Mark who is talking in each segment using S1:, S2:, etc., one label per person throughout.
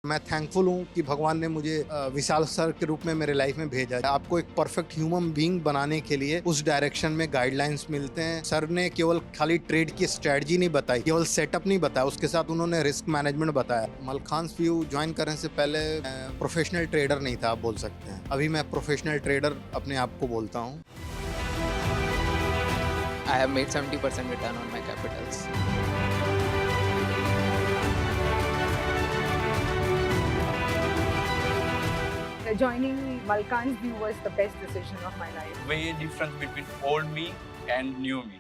S1: मैं थैंकफुल हूँ कि भगवान ने मुझे विशाल सर के रूप में मेरे लाइफ में भेजा है। आपको एक परफेक्ट ह्यूमन बीइंग बनाने के लिए उस डायरेक्शन में गाइडलाइंस मिलते हैं। सर ने केवल खाली ट्रेड की स्ट्रेटजी नहीं बताई, केवल सेटअप नहीं बताया, उसके साथ उन्होंने रिस्क मैनेजमेंट बताया। मलखान्स व्यू ज्वाइन करने से पहले प्रोफेशनल ट्रेडर नहीं था, आप बोल सकते हैं। अभी मैं प्रोफेशनल ट्रेडर अपने आप को बोलता हूँ।
S2: I have made 70% return on my capitals.
S3: Joining Malkan's View was the best decision of my life.
S4: Way difference between old me and new me.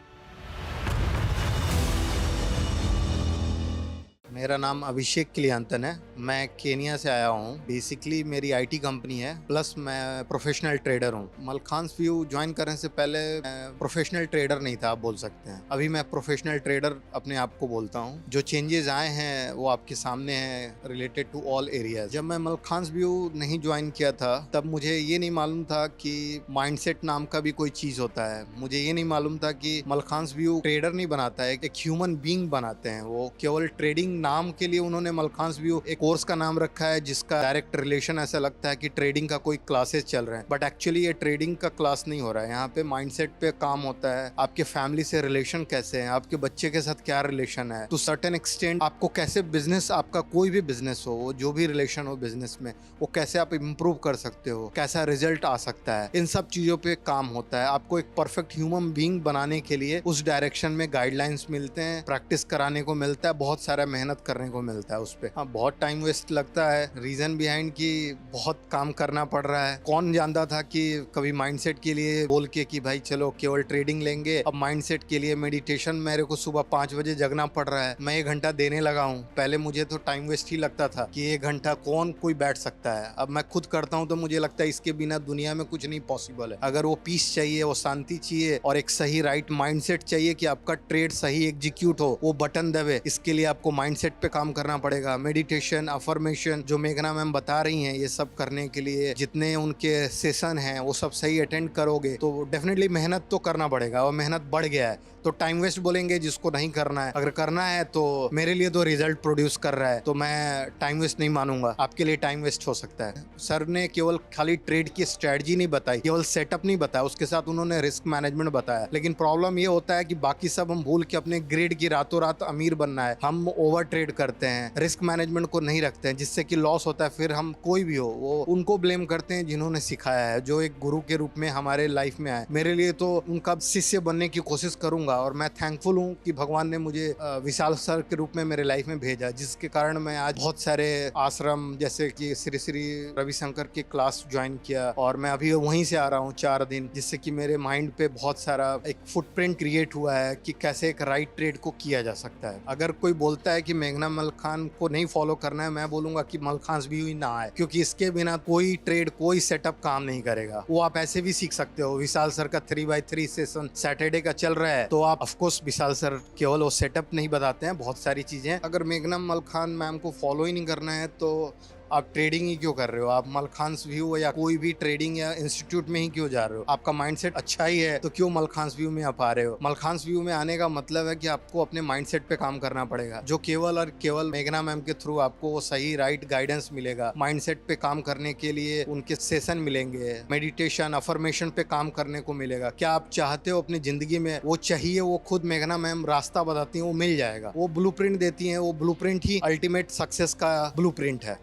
S1: मेरा नाम अभिषेक क्लियांतन है। मैं केनिया से आया हूँ। बेसिकली मेरी आईटी कंपनी है, प्लस मैं प्रोफेशनल ट्रेडर हूँ। मलखान्स व्यू ज्वाइन करने से पहले मैं प्रोफेशनल ट्रेडर नहीं था, आप बोल सकते हैं। अभी मैं प्रोफेशनल ट्रेडर अपने आप को बोलता हूँ। जो चेंजेस आए हैं वो आपके सामने हैं, रिलेटेड टू ऑल एरियाज। जब मैं मलखान्स व्यू नहीं ज्वाइन किया था तब मुझे ये नहीं मालूम था कि माइंडसेट नाम का भी कोई चीज होता है। मुझे ये नहीं मालूम था कि मलखान्स व्यू ट्रेडर नहीं बनाता है, एक ह्यूमन बीइंग बनाते हैं। वो केवल ट्रेडिंग नाम के लिए उन्होंने मलखान्स व्यू एक कोर्स का नाम रखा है, जिसका डायरेक्ट रिलेशन ऐसा लगता है कि ट्रेडिंग का कोई क्लासेस चल रहे हैं, बट एक्चुअली ये ट्रेडिंग का क्लास नहीं हो रहा है। यहाँ पे माइंडसेट पे काम होता है। आपके फैमिली से रिलेशन कैसे है, आपके बच्चे के साथ क्या रिलेशन है, टू सर्टेन एक्सटेंट आपको कैसे बिजनेस, आपका कोई भी बिजनेस हो, वो जो भी रिलेशन हो बिजनेस में, वो कैसे आप इम्प्रूव कर सकते हो, कैसा रिजल्ट आ सकता है, इन सब चीजों पे काम होता है। आपको एक परफेक्ट ह्यूमन बीइंग बनाने के लिए उस डायरेक्शन में गाइडलाइंस मिलते हैं, प्रैक्टिस कराने को मिलता है, बहुत सारा मेहनत करने को मिलता है उस पे। हाँ, बहुत टाइम वेस्ट लगता है। रीजन बिहाइंड कि बहुत काम करना पड़ रहा है। कौन जानता था कि कभी माइंडसेट के लिए बोल के कि भाई चलो केवल ट्रेडिंग लेंगे, अब माइंडसेट के लिए मेडिटेशन मेरे को सुबह 5 बजे जगना पड़ रहा है, मैं 1 घंटा देने लगा हूँ। पहले मुझे तो टाइम वेस्ट ही लगता था कि 1 घंटा कौन कोई बैठ सकता है। अब मैं खुद करता हूँ तो मुझे लगता है इसके बिना दुनिया में कुछ नहीं पॉसिबल है। अगर वो पीस चाहिए, वो शांति चाहिए और एक सही राइट माइंडसेट चाहिए कि आपका ट्रेड सही एग्जीक्यूट हो, वो बटन दबे, इसके लिए आपको माइंडसेट पे काम करना पड़ेगा। मेडिटेशन, अफर्मेशन जो मेघना मैम बता रही हैं, ये सब करने के लिए जितने उनके सेशन हैं वो सब सही अटेंड करोगे तो डेफिनेटली मेहनत तो करना पड़ेगा, और मेहनत बढ़ गया है तो टाइम वेस्ट बोलेंगे जिसको नहीं करना है। अगर करना है तो मेरे लिए तो रिजल्ट प्रोड्यूस कर रहा है, तो मैं टाइम वेस्ट नहीं मानूंगा। आपके लिए टाइम वेस्ट हो सकता है। सर ने केवल खाली ट्रेड की स्ट्रेटजी नहीं बताई, केवल सेटअप नहीं बताया, उसके साथ उन्होंने रिस्क मैनेजमेंट बताया। लेकिन प्रॉब्लम ये होता है कि बाकी सब हम भूल के अपने ग्रेड की रातों रात अमीर बनना है, हम ओवर ट्रेड करते हैं, रिस्क मैनेजमेंट को नहीं रखते हैं, जिससे कि लॉस होता है। फिर हम कोई भी हो वो उनको ब्लेम करते हैं जिन्होंने सिखाया है, जो एक गुरु के रूप में हमारे लाइफ में आए। मेरे लिए तो उनका शिष्य बनने की कोशिश करूंगा, और मैं थैंकफुल हूँ कि भगवान ने मुझे विशाल सर के रूप में मेरे लाइफ में भेजा, जिसके कारण मैं आज बहुत सारे आश्रम जैसे कि श्री श्री रविशंकर की क्लास ज्वाइन किया, और मैं अभी वहीं से आ रहा हूँ 4 दिन, जिससे कि मेरे माइंड पे बहुत सारा एक फुटप्रिंट क्रिएट हुआ है कि कैसे एक राइट ट्रेड को किया जा सकता है। अगर कोई बोलता है कि मेघना मलखान को नहीं फॉलो करना है, मैं बोलूंगा कि मलखान्स व्यू ही ना आए, क्योंकि इसके बिना कोई ट्रेड, कोई सेटअप काम नहीं करेगा। वो आप ऐसे भी सीख सकते हो। विशाल सर का 3x3 सेशन सैटरडे का चल रहा है, तो आप ऑफकोर्स विशाल सर केवल वो सेटअप नहीं बताते हैं, बहुत सारी चीजें। अगर मेघना मलखान मैम को फॉलो ही नहीं करना है तो आप ट्रेडिंग ही क्यों कर रहे हो? आप मलखान्स व्यू या कोई भी ट्रेडिंग या इंस्टीट्यूट में ही क्यों जा रहे हो? आपका माइंडसेट अच्छा ही है तो क्यों मलखान्स व्यू में आप आ रहे हो? मलखान्स व्यू में आने का मतलब है कि आपको अपने माइंडसेट पे काम करना पड़ेगा, जो केवल और केवल मेघना मैम के थ्रू आपको वो सही राइट गाइडेंस मिलेगा। माइंडसेट पे काम करने के लिए उनके सेशन मिलेंगे, मेडिटेशन, अफर्मेशन पे काम करने को मिलेगा। क्या आप चाहते हो अपनी जिंदगी में वो चाहिए, वो खुद मेघना मैम रास्ता बताती है, वो मिल जाएगा। वो ब्लूप्रिंट देती है, वो ब्लूप्रिंट ही अल्टीमेट सक्सेस का ब्लूप्रिंट है।